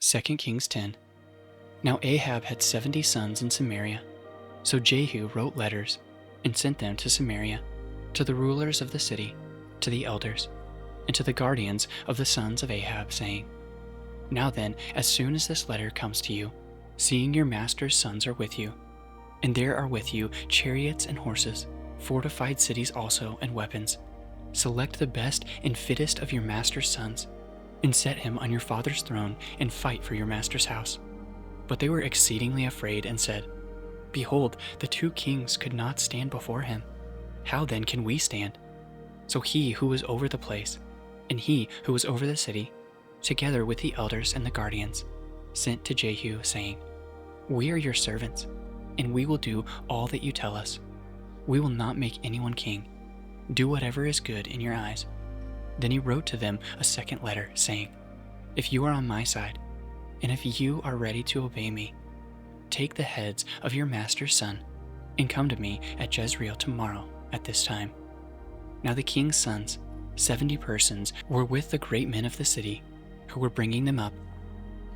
2 Kings 10. Now Ahab had 70 sons in Samaria. So Jehu wrote letters and sent them to Samaria, to the rulers of the city, to the elders, and to the guardians of the sons of Ahab, saying, Now then, as soon as this letter comes to you, seeing your master's sons are with you, and there are with you chariots and horses, fortified cities also, and weapons, select the best and fittest of your master's sons, and set him on your father's throne, and fight for your master's house. But they were exceedingly afraid, and said, Behold, the 2 kings could not stand before him. How then can we stand? So he who was over the place, and he who was over the city, together with the elders and the guardians, sent to Jehu, saying, We are your servants, and we will do all that you tell us. We will not make anyone king. Do whatever is good in your eyes. Then he wrote to them a second letter, saying, If you are on my side, and if you are ready to obey me, take the heads of your master's son, and come to me at Jezreel tomorrow at this time. Now the king's sons, 70 persons, were with the great men of the city, who were bringing them up.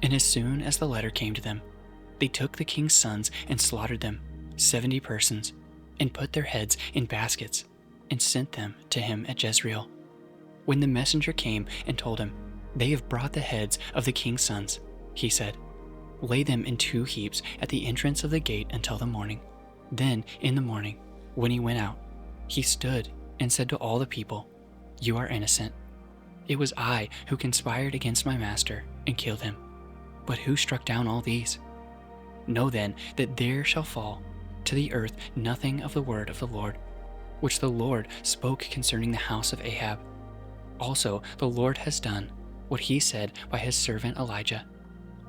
And as soon as the letter came to them, they took the king's sons and slaughtered them, 70 persons, and put their heads in baskets, and sent them to him at Jezreel. When the messenger came and told him, They have brought the heads of the king's sons, he said, Lay them in 2 heaps at the entrance of the gate until the morning. Then, in the morning, when he went out, he stood and said to all the people, You are innocent. It was I who conspired against my master and killed him. But who struck down all these? Know then that there shall fall to the earth nothing of the word of the Lord, which the Lord spoke concerning the house of Ahab. Also the Lord has done what he said by his servant Elijah.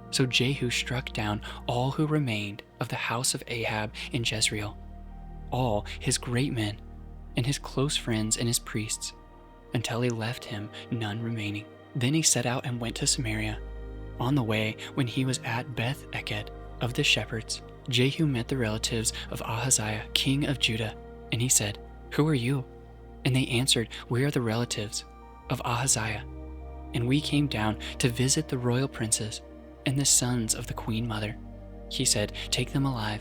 So Jehu struck down all who remained of the house of Ahab in Jezreel, all his great men, and his close friends and his priests, until he left him none remaining. Then he set out and went to Samaria. On the way, when he was at Beth Eked of the shepherds, Jehu met the relatives of Ahaziah, king of Judah, and he said, Who are you? And they answered, We are the relatives of Ahaziah, and we came down to visit the royal princes and the sons of the queen mother. He said, Take them alive.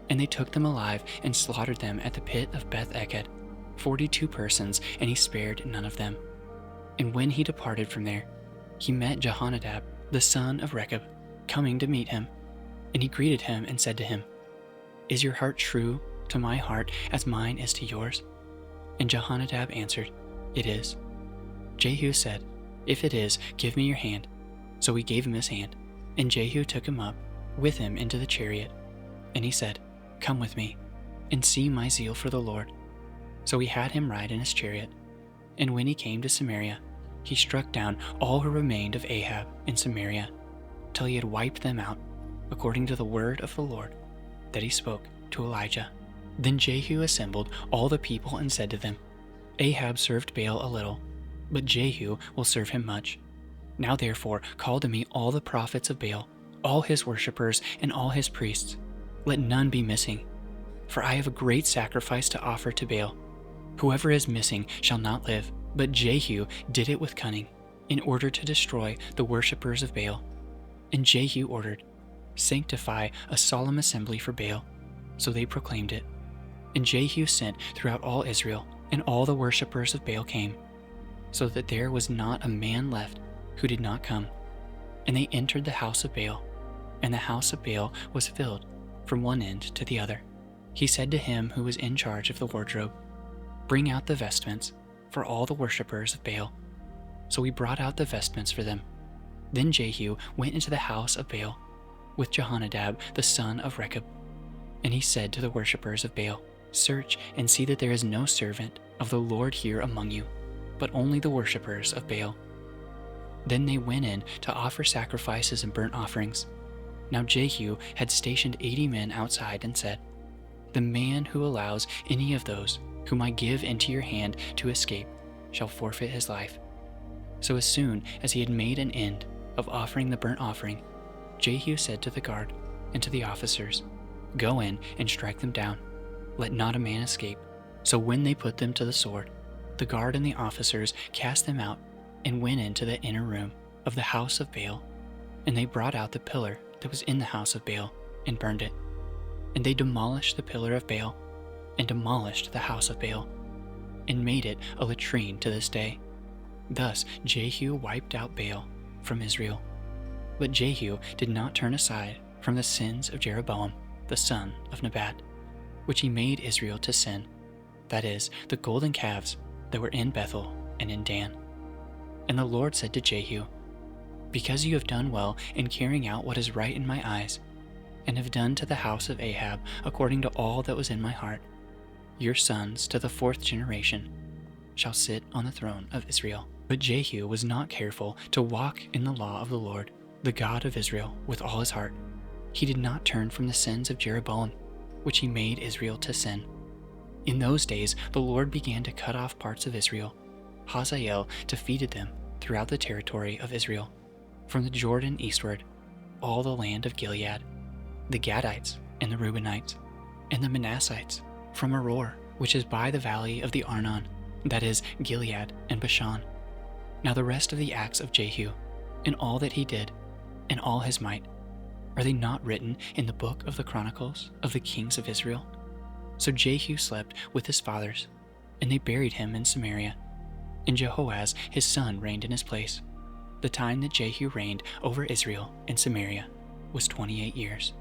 And they took them alive and slaughtered them at the pit of Beth Eked, 42 persons, and he spared none of them. And when he departed from there, he met Jehonadab, the son of Rechab, coming to meet him. And he greeted him and said to him, Is your heart true to my heart as mine is to yours? And Jehonadab answered, It is. Jehu said, If it is, give me your hand. So he gave him his hand, and Jehu took him up with him into the chariot. And he said, Come with me, and see my zeal for the Lord. So he had him ride in his chariot. And when he came to Samaria, he struck down all who remained of Ahab in Samaria, till he had wiped them out, according to the word of the Lord that he spoke to Elijah. Then Jehu assembled all the people and said to them, Ahab served Baal a little, but Jehu will serve him much. Now therefore call to me all the prophets of Baal, all his worshippers, and all his priests. Let none be missing, for I have a great sacrifice to offer to Baal. Whoever is missing shall not live. But Jehu did it with cunning, in order to destroy the worshippers of Baal. And Jehu ordered, Sanctify a solemn assembly for Baal. So they proclaimed it. And Jehu sent throughout all Israel, and all the worshippers of Baal came, so that there was not a man left who did not come. And they entered the house of Baal, and the house of Baal was filled from one end to the other. He said to him who was in charge of the wardrobe, Bring out the vestments for all the worshippers of Baal. So he brought out the vestments for them. Then Jehu went into the house of Baal with Jehonadab the son of Rechab. And he said to the worshippers of Baal, Search and see that there is no servant of the Lord here among you, but only the worshippers of Baal. Then they went in to offer sacrifices and burnt offerings. Now Jehu had stationed 80 men outside and said, The man who allows any of those whom I give into your hand to escape shall forfeit his life. So as soon as he had made an end of offering the burnt offering, Jehu said to the guard and to the officers, Go in and strike them down. Let not a man escape. So when they put them to the sword, the guard and the officers cast them out and went into the inner room of the house of Baal. And they brought out the pillar that was in the house of Baal and burned it. And they demolished the pillar of Baal and demolished the house of Baal and made it a latrine to this day. Thus Jehu wiped out Baal from Israel. But Jehu did not turn aside from the sins of Jeroboam, the son of Nebat, which he made Israel to sin, that is, the golden calves that were in Bethel and in Dan. And the Lord said to Jehu, because you have done well in carrying out what is right in my eyes, and have done to the house of Ahab according to all that was in my heart, your sons to the 4th generation shall sit on the throne of Israel. But Jehu was not careful to walk in the law of the Lord, the God of Israel, with all his heart. He did not turn from the sins of Jeroboam, which he made Israel to sin. In those days the Lord began to cut off parts of Israel. Hazael defeated them throughout the territory of Israel, from the Jordan eastward, all the land of Gilead, the Gadites and the Reubenites, and the Manassites, from Aror, which is by the valley of the Arnon, that is, Gilead and Bashan. Now the rest of the acts of Jehu, and all that he did, and all his might, are they not written in the book of the Chronicles of the kings of Israel? So Jehu slept with his fathers, and they buried him in Samaria. And Jehoaz his son reigned in his place. The time that Jehu reigned over Israel and Samaria was 28 years.